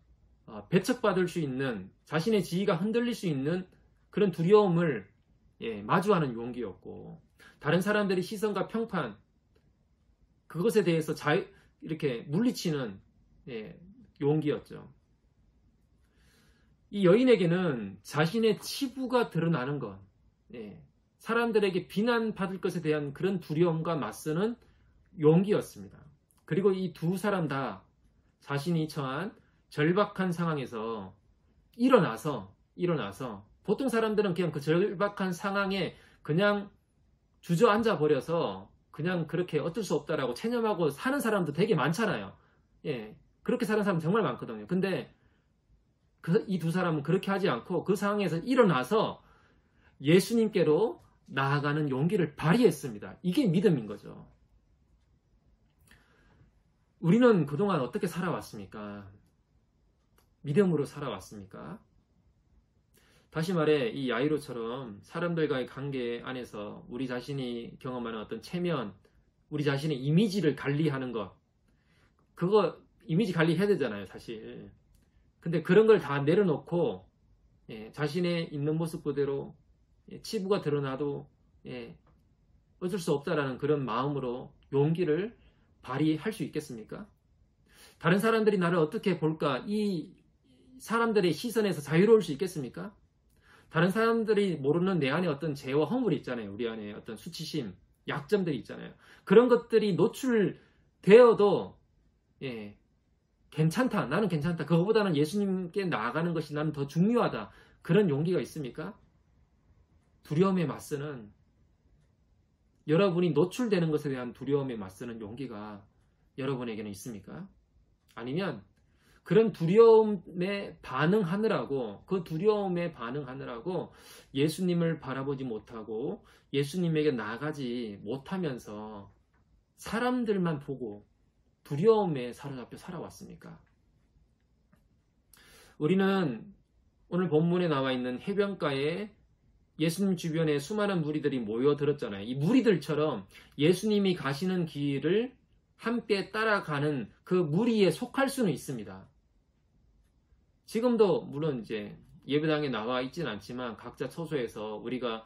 배척받을 수 있는, 자신의 지위가 흔들릴 수 있는 그런 두려움을 마주하는 용기였고, 다른 사람들의 시선과 평판, 그것에 대해서 이렇게 물리치는 용기였죠. 이 여인에게는 자신의 치부가 드러나는 것, 사람들에게 비난받을 것에 대한 그런 두려움과 맞서는 용기였습니다. 그리고 이 두 사람 다 자신이 처한 절박한 상황에서 일어나서 보통 사람들은 그냥 그 절박한 상황에 그냥 주저앉아 버려서 그냥 그렇게 어쩔 수 없다라고 체념하고 사는 사람도 되게 많잖아요. 그렇게 사는 사람 정말 많거든요. 근데 이 두 사람은 그렇게 하지 않고 그 상황에서 일어나서 예수님께로 나아가는 용기를 발휘했습니다. 이게 믿음인 거죠. 우리는 그동안 어떻게 살아왔습니까? 믿음으로 살아왔습니까? 다시 말해 이 야이로처럼 사람들과의 관계 안에서 우리 자신이 경험하는 어떤 체면, 우리 자신의 이미지를 관리하는 것, 그거 이미지 관리해야 되잖아요, 사실. 근데 그런 걸 다 내려놓고 자신의 있는 모습 그대로 치부가 드러나도 어쩔 수 없다라는 그런 마음으로 용기를 발휘할 수 있겠습니까? 다른 사람들이 나를 어떻게 볼까? 이 사람들의 시선에서 자유로울 수 있겠습니까? 다른 사람들이 모르는 내 안에 어떤 죄와 허물이 있잖아요. 우리 안에 어떤 수치심, 약점들이 있잖아요. 그런 것들이 노출되어도 괜찮다. 나는 괜찮다. 그거보다는 예수님께 나아가는 것이 나는 더 중요하다. 그런 용기가 있습니까? 두려움에 맞서는, 여러분이 노출되는 것에 대한 두려움에 맞서는 용기가 여러분에게는 있습니까? 아니면 그런 두려움에 반응하느라고, 그 두려움에 반응하느라고 예수님을 바라보지 못하고 예수님에게 나아가지 못하면서 사람들만 보고 두려움에 사로잡혀 살아왔습니까? 우리는 오늘 본문에 나와 있는 해변가에 예수님 주변에 수많은 무리들이 모여들었잖아요. 이 무리들처럼 예수님이 가시는 길을 함께 따라가는 그 무리에 속할 수는 있습니다. 지금도 물론 이제 예배당에 나와 있지는 않지만 각자 처소에서 우리가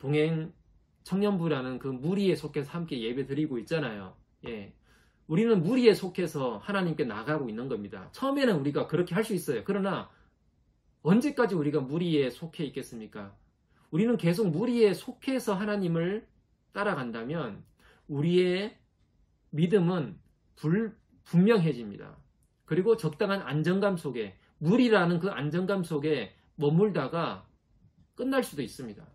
동행 청년부라는 그 무리에 속해서 함께 예배 드리고 있잖아요. 우리는 무리에 속해서 하나님께 나가고 있는 겁니다. 처음에는 우리가 그렇게 할 수 있어요. 그러나 언제까지 우리가 무리에 속해 있겠습니까? 우리는 계속 무리에 속해서 하나님을 따라간다면 우리의 믿음은 분명해집니다. 그리고 적당한 안정감 속에, 무리라는 그 안정감 속에 머물다가 끝날 수도 있습니다.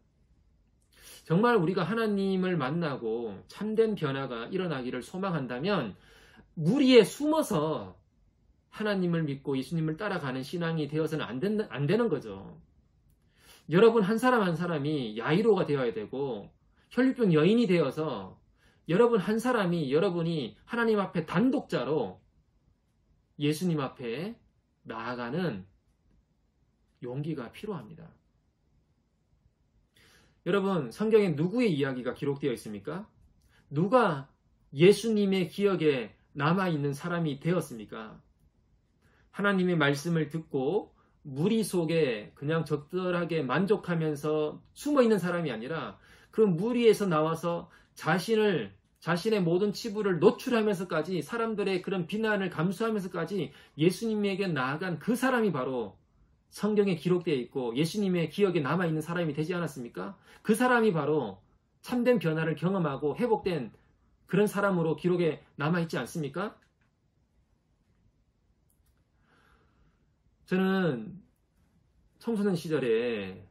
정말 우리가 하나님을 만나고 참된 변화가 일어나기를 소망한다면 무리에 숨어서 하나님을 믿고 예수님을 따라가는 신앙이 되어서는 안 되는 거죠. 여러분 한 사람 한 사람이 야이로가 되어야 되고 혈류병 여인이 되어서 여러분 한 사람이 여러분이 하나님 앞에 단독자로 예수님 앞에 나아가는 용기가 필요합니다. 여러분 성경에 누구의 이야기가 기록되어 있습니까? 누가 예수님의 기억에 남아있는 사람이 되었습니까? 하나님의 말씀을 듣고 무리 속에 그냥 적절하게 만족하면서 숨어있는 사람이 아니라 그 무리에서 나와서 자신을 자신의 모든 치부를 노출하면서까지 사람들의 그런 비난을 감수하면서까지 예수님에게 나아간 그 사람이 바로 성경에 기록되어 있고 예수님의 기억에 남아있는 사람이 되지 않았습니까? 그 사람이 바로 참된 변화를 경험하고 회복된 그런 사람으로 기록에 남아있지 않습니까? 저는 청소년 시절에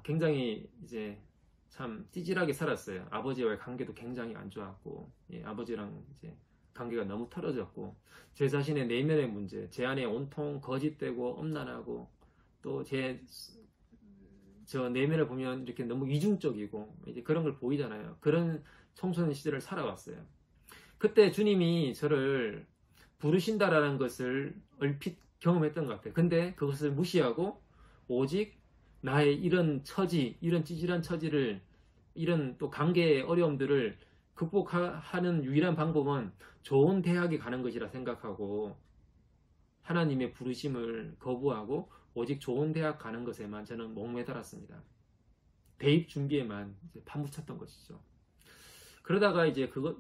굉장히 이제 참 찌질하게 살았어요. 아버지와의 관계도 굉장히 안 좋았고, 아버지랑 이제 관계가 너무 틀어졌고, 제 자신의 내면의 문제, 제 안에 온통 거짓되고 엄난하고, 또 저 내면을 보면 이렇게 너무 이중적이고, 이제 그런 걸 보이잖아요. 그런 청소년 시절을 살아왔어요. 그때 주님이 저를 부르신다라는 것을 얼핏 경험했던 것 같아요. 근데 그것을 무시하고 오직 나의 이런 처지, 이런 찌질한 처지를, 이런 또 관계의 어려움들을 극복하는 유일한 방법은 좋은 대학에 가는 것이라 생각하고 하나님의 부르심을 거부하고 오직 좋은 대학 가는 것에만 저는 목매달았습니다. 대입 준비에만 이제 파묻혔던 것이죠. 그러다가 이제 그걸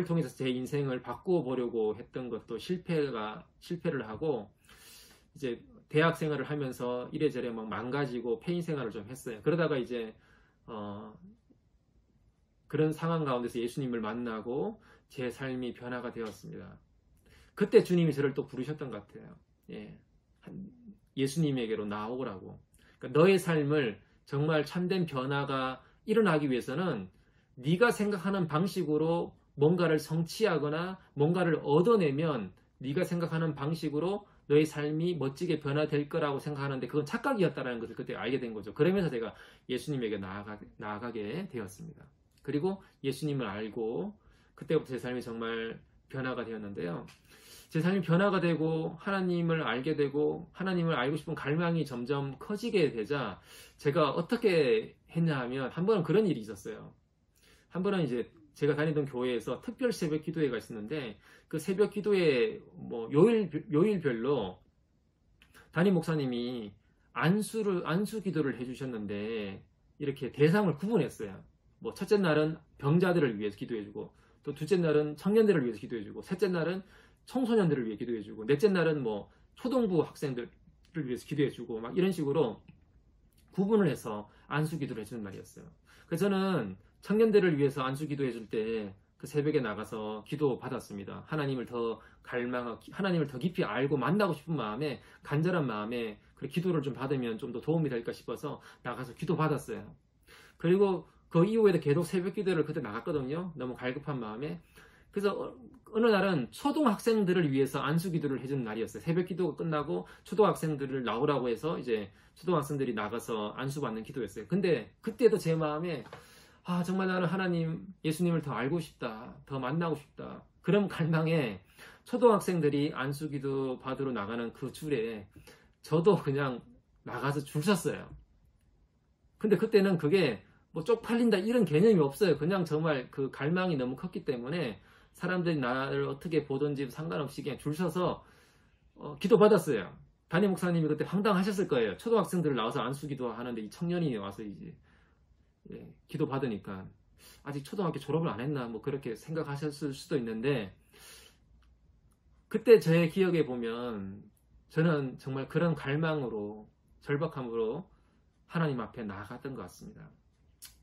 통해서 제 인생을 바꾸어 보려고 했던 것도 실패를 하고 이제 대학 생활을 하면서 이래저래 막 망가지고 폐인 생활을 좀 했어요. 그러다가 이제 그런 상황 가운데서 예수님을 만나고 제 삶이 변화가 되었습니다. 그때 주님이 저를 또 부르셨던 것 같아요. 예수님에게로 나오라고. 그러니까 너의 삶을 정말 참된 변화가 일어나기 위해서는 네가 생각하는 방식으로 뭔가를 성취하거나 뭔가를 얻어내면 네가 생각하는 방식으로 너의 삶이 멋지게 변화될 거라고 생각하는데 그건 착각이었다는 것을 그때 알게 된 거죠. 그러면서 제가 예수님에게 나아가게 되었습니다. 그리고 예수님을 알고 그때부터 제 삶이 정말 변화가 되었는데요. 제 삶이 변화가 되고 하나님을 알게 되고 하나님을 알고 싶은 갈망이 점점 커지게 되자 제가 어떻게 했냐 하면 한 번은 그런 일이 있었어요. 한 번은 이제 제가 다니던 교회에서 특별 새벽 기도회가 있었는데 그 새벽 기도회 요일별로 담임 목사님이 안수 기도를 해주셨는데 이렇게 대상을 구분했어요. 뭐 첫째 날은 병자들을 위해서 기도해주고 또 둘째 날은 청년들을 위해서 기도해주고 셋째 날은 청소년들을 위해 기도해주고 넷째 날은 뭐 초등부 학생들을 위해서 기도해주고 막 이런 식으로 구분을 해서 안수 기도를 해주는 날이었어요. 그래서 저는 청년들을 위해서 안수 기도해줄 때 그 새벽에 나가서 기도 받았습니다. 하나님을 더 하나님을 더 깊이 알고 만나고 싶은 마음에 간절한 마음에 그 기도를 좀 받으면 좀 더 도움이 될까 싶어서 나가서 기도 받았어요. 그리고 그 이후에도 계속 새벽 기도를 그때 나갔거든요. 너무 갈급한 마음에. 그래서 어느 날은 초등학생들을 위해서 안수 기도를 해주는 날이었어요. 새벽 기도가 끝나고 초등학생들을 나오라고 해서 이제 초등학생들이 나가서 안수 받는 기도였어요. 근데 그때도 제 마음에 정말 나는 하나님, 예수님을 더 알고 싶다. 더 만나고 싶다. 그런 갈망에 초등학생들이 안수 기도 받으러 나가는 그 줄에 저도 그냥 나가서 줄 섰어요. 근데 그때는 그게 뭐 쪽팔린다 이런 개념이 없어요. 그냥 정말 그 갈망이 너무 컸기 때문에 사람들이 나를 어떻게 보든지 상관없이 그냥 줄 서서 기도 받았어요. 담임 목사님이 그때 황당하셨을 거예요. 초등학생들을 나와서 안수 기도 하는데 이 청년이 와서 이제 기도 받으니까 아직 초등학교 졸업을 안 했나 뭐 그렇게 생각하셨을 수도 있는데 그때 제 기억에 보면 저는 정말 그런 갈망으로 절박함으로 하나님 앞에 나아갔던 것 같습니다.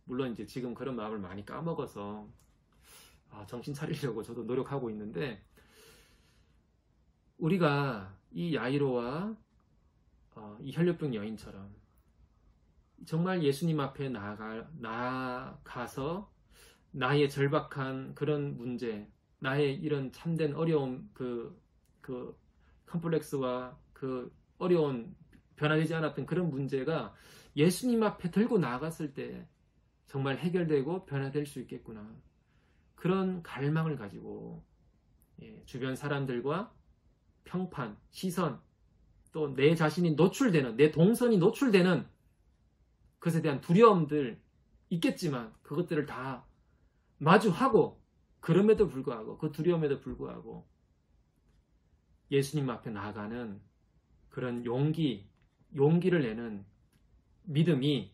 물론 이제 지금 그런 마음을 많이 까먹어서 정신 차리려고 저도 노력하고 있는데 우리가 이 야이로와 이 혈류병 여인처럼 정말 예수님 앞에 나아가서 나의 절박한 그런 문제, 나의 이런 참된 어려움, 그 컴플렉스와 그 어려운 변화되지 않았던 그런 문제가 예수님 앞에 들고 나아갔을 때 정말 해결되고 변화될 수 있겠구나. 그런 갈망을 가지고 주변 사람들과 평판, 시선, 또 내 자신이 노출되는, 내 동선이 노출되는 그것에 대한 두려움들 있겠지만 그것들을 다 마주하고 그럼에도 불구하고 그 두려움에도 불구하고 예수님 앞에 나아가는 그런 용기를 내는 믿음이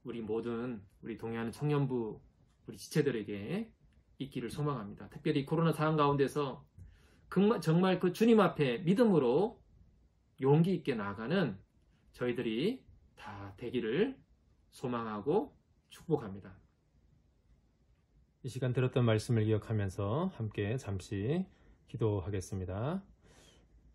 우리 모든 우리 동해하는 청년부 우리 지체들에게 있기를 소망합니다. 특별히 코로나 상황 가운데서 정말 그 주님 앞에 믿음으로 용기 있게 나아가는 저희들이 다 되기를 소망하고 축복합니다. 이 시간 들었던 말씀을 기억하면서 함께 잠시 기도하겠습니다.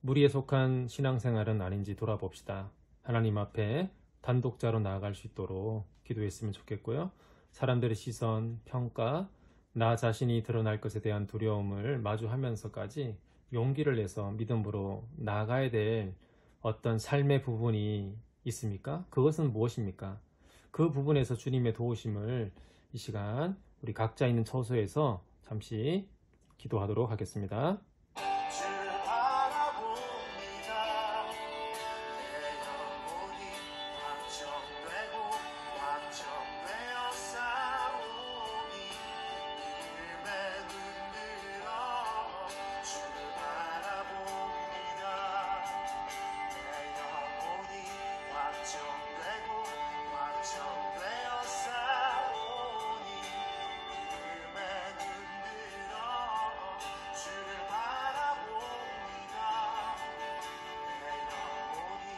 무리에 속한 신앙생활은 아닌지 돌아봅시다. 하나님 앞에 단독자로 나아갈 수 있도록 기도했으면 좋겠고요. 사람들의 시선, 평가, 나 자신이 드러날 것에 대한 두려움을 마주하면서까지 용기를 내서 믿음으로 나아가야 될 어떤 삶의 부분이 있습니까? 그것은 무엇입니까? 그 부분에서 주님의 도우심을 이 시간 우리 각자 있는 처소에서 잠시 기도하도록 하겠습니다. 주를 바라봅니다. 내 영혼이 확정되어 싸우니 믿음에 눈들어 주를 바라봅니다. 내 영혼이 확정되어 싸우니 믿음에 눈들어 주를 바라봅니다. 내 영혼이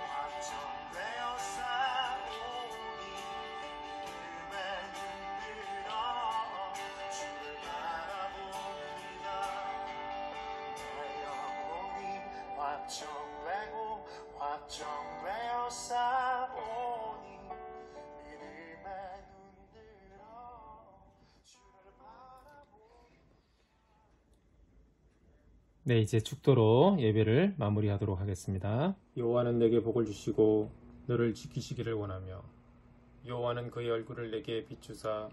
확정되어 싸우니 믿음에 눈들어 주를 바라봅니다. 내 영혼이 확정되어 싸우니 믿음에 눈들어 주를 바라봅니다. 네, 이제 축도로 예배를 마무리하도록 하겠습니다. 여호와는 내게 복을 주시고 너를 지키시기를 원하며 여호와는 그의 얼굴을 내게 비추사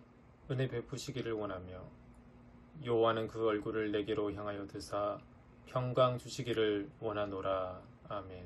은혜 베푸시기를 원하며 여호와는 그 얼굴을 내게로 향하여 드사 평강 주시기를 원하노라. 아멘.